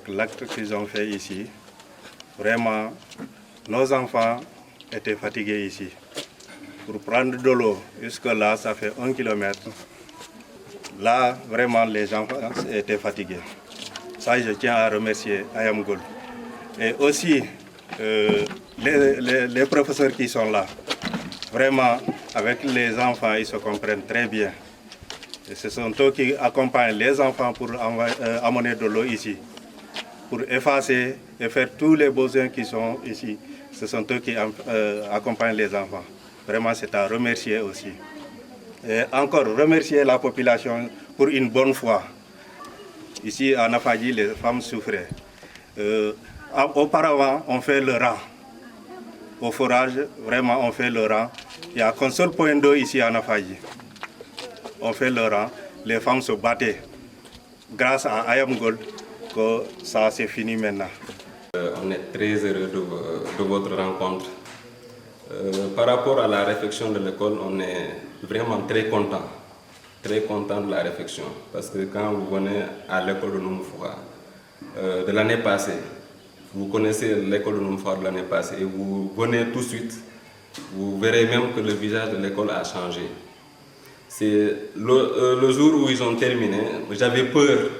avec l'acte qu'ils ont fait ici. Vraiment, nos enfants étaient fatigués ici. Pour prendre de l'eau, jusque-là, ça fait 1 kilomètre. Là, vraiment, les enfants étaient fatigués. Ça, je tiens à remercier IAM Gold. Et aussi, les professeurs qui sont là. Vraiment, avec les enfants, ils se comprennent très bien. Et ce sont eux qui accompagnent les enfants pour amener de l'eau ici, pour effacer et faire tous les besoins qui sont ici. Ce sont eux qui accompagnent les enfants. Vraiment, c'est à remercier aussi. Et encore, remercier la population pour une bonne foi. Ici, à Nafadji, les femmes souffraient. Auparavant, on fait le rang. Au forage, vraiment, on fait le rang. Il n'y a qu'un seul point d'eau ici à Nafadji. On fait le rang. Les femmes se battaient. Grâce à IAM Gold, que ça c'est fini maintenant. On est très heureux de votre rencontre. Par rapport à la réflexion de l'école, on est vraiment très content de la réflexion. Parce que quand vous venez à l'école de Noumoufouha de l'année passée, vous connaissez l'école de Noumoufouha de l'année passée et vous venez tout de suite, vous verrez même que le visage de l'école a changé. C'est le jour où ils ont terminé, j'avais peur.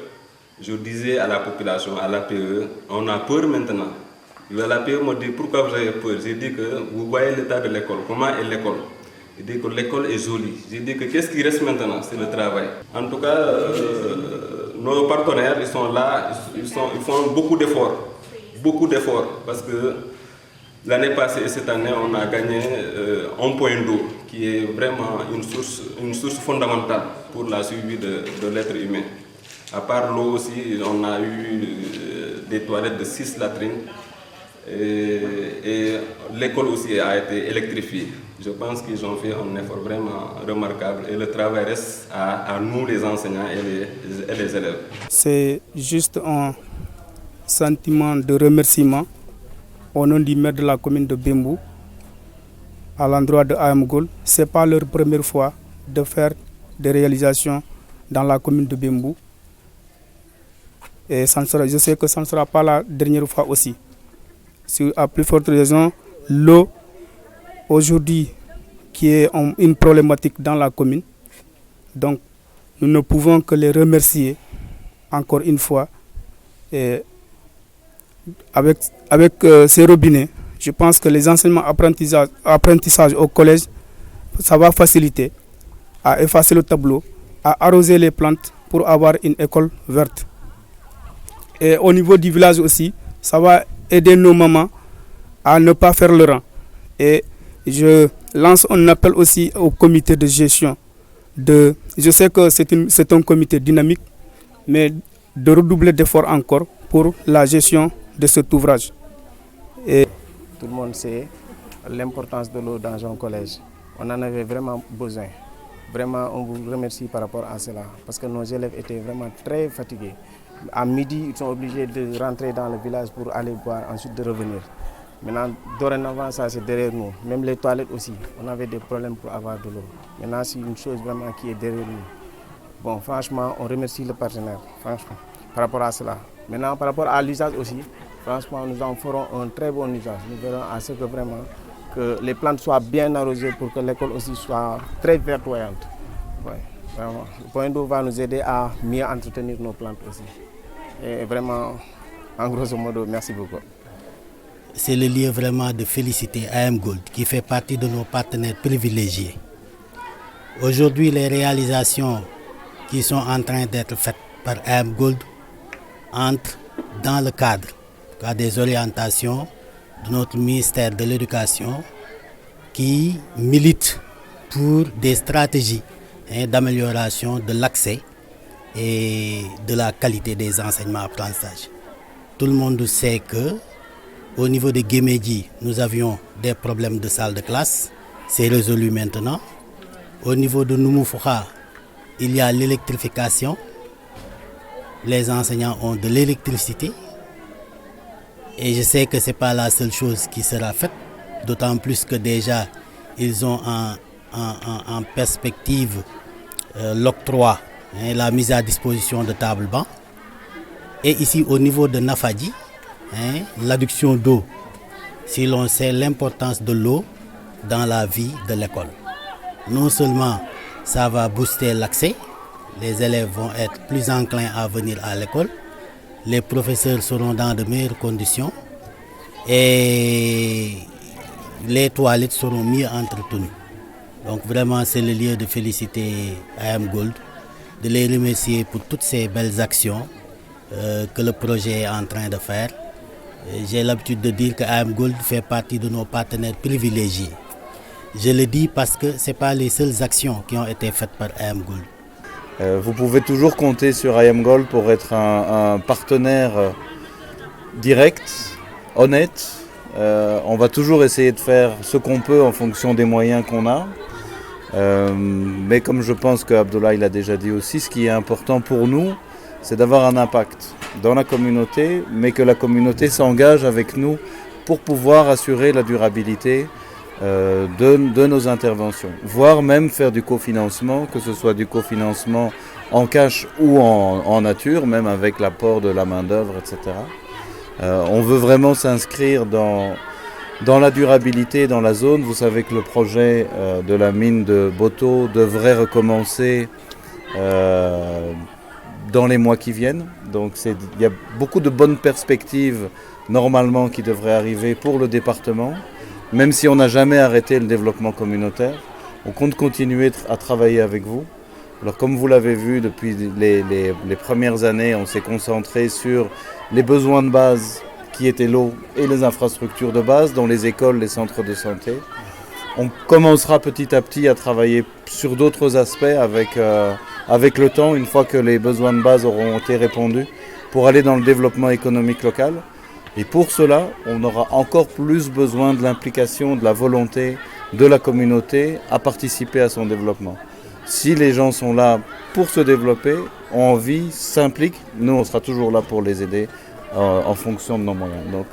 Je disais à la population, à l'APE, on a peur maintenant. L'APE m'a dit, pourquoi vous avez peur? J'ai dit que vous voyez l'état de l'école, comment est l'école? J'ai dit que l'école est jolie. J'ai dit que qu'est-ce qui reste maintenant? C'est le travail. En tout cas, nos partenaires, ils sont là, ils font beaucoup d'efforts, parce que l'année passée et cette année, on a gagné un point d'eau, qui est vraiment une source fondamentale pour la suivi de l'être humain. À part l'eau aussi, on a eu des toilettes de 6 latrines et l'école aussi a été électrifiée. Je pense qu'ils ont fait un effort vraiment remarquable et le travail reste à nous les enseignants et les élèves. C'est juste un sentiment de remerciement au nom du maire de la commune de Bembou à l'endroit de IAM Gold. Ce n'est pas leur première fois de faire des réalisations dans la commune de Bembou. Et je sais que ça ne sera pas la dernière fois aussi. À plus forte raison, l'eau, aujourd'hui, qui est une problématique dans la commune. Donc, nous ne pouvons que les remercier encore une fois. Et avec ces robinets, je pense que les enseignements apprentissage au collège, ça va faciliter à effacer le tableau, à arroser les plantes pour avoir une école verte. Et au niveau du village aussi, ça va aider nos mamans à ne pas faire le rang. Et je lance un appel aussi au comité de gestion. Je sais que c'est un comité dynamique, mais de redoubler d'efforts encore pour la gestion de cet ouvrage. Et tout le monde sait l'importance de l'eau dans un collège. On en avait vraiment besoin. Vraiment, on vous remercie par rapport à cela, parce que nos élèves étaient vraiment très fatigués. À midi, ils sont obligés de rentrer dans le village pour aller boire, ensuite de revenir. Maintenant, dorénavant, ça c'est derrière nous. Même les toilettes aussi, on avait des problèmes pour avoir de l'eau. Maintenant, c'est une chose vraiment qui est derrière nous. Bon, franchement, on remercie le partenaire, franchement, par rapport à cela. Maintenant, par rapport à l'usage aussi, franchement, nous en ferons un très bon usage. Nous verrons à ce que vraiment que les plantes soient bien arrosées pour que l'école aussi soit très verdoyante. Ouais, vraiment. Le point d'eau va nous aider à mieux entretenir nos plantes aussi. Et vraiment, en grosso modo, merci beaucoup. C'est le lieu vraiment de féliciter IAM Gold qui fait partie de nos partenaires privilégiés. Aujourd'hui, les réalisations qui sont en train d'être faites par IAM Gold entrent dans le cadre des orientations de notre ministère de l'Éducation qui milite pour des stratégies d'amélioration de l'accès et de la qualité des enseignements-apprentissages. Tout le monde sait que au niveau de Guémédji, nous avions des problèmes de salle de classe, c'est résolu maintenant. Au niveau de Noumoufouha, il y a l'électrification. Les enseignants ont de l'électricité. Et je sais que ce n'est pas la seule chose qui sera faite, d'autant plus que déjà, ils ont en perspective l'octroi, la mise à disposition de tables-bancs. Et ici au niveau de Nafadji, l'adduction d'eau, si l'on sait l'importance de l'eau dans la vie de l'école. Non seulement ça va booster l'accès, les élèves vont être plus enclins à venir à l'école, les professeurs seront dans de meilleures conditions et les toilettes seront mieux entretenues. Donc vraiment c'est le lieu de féliciter IAM Gold, de les remercier pour toutes ces belles actions que le projet est en train de faire. J'ai l'habitude de dire que IAM Gold fait partie de nos partenaires privilégiés. Je le dis parce que ce n'est pas les seules actions qui ont été faites par IAM Gold. Vous pouvez toujours compter sur IAM Gold pour être un partenaire direct, honnête. On va toujours essayer de faire ce qu'on peut en fonction des moyens qu'on a. Mais comme je pense que Abdoulaye l'a déjà dit aussi, ce qui est important pour nous, c'est d'avoir un impact dans la communauté, mais que la communauté s'engage avec nous pour pouvoir assurer la durabilité de nos interventions, voire même faire du cofinancement, que ce soit du cofinancement en cash ou en nature, même avec l'apport de la main-d'œuvre, etc. On veut vraiment s'inscrire dans la durabilité dans la zone. Vous savez que le projet de la mine de Boto devrait recommencer dans les mois qui viennent. Donc il y a beaucoup de bonnes perspectives normalement qui devraient arriver pour le département. Même si on n'a jamais arrêté le développement communautaire, on compte continuer à travailler avec vous. Alors comme vous l'avez vu depuis les premières années, on s'est concentré sur les besoins de base qui étaient l'eau et les infrastructures de base, dont les écoles, les centres de santé. On commencera petit à petit à travailler sur d'autres aspects avec le temps, une fois que les besoins de base auront été répondus, pour aller dans le développement économique local. Et pour cela, on aura encore plus besoin de l'implication, de la volonté de la communauté à participer à son développement. Si les gens sont là pour se développer, ont envie, s'impliquent, nous on sera toujours là pour les aider en fonction de nos moyens. Donc,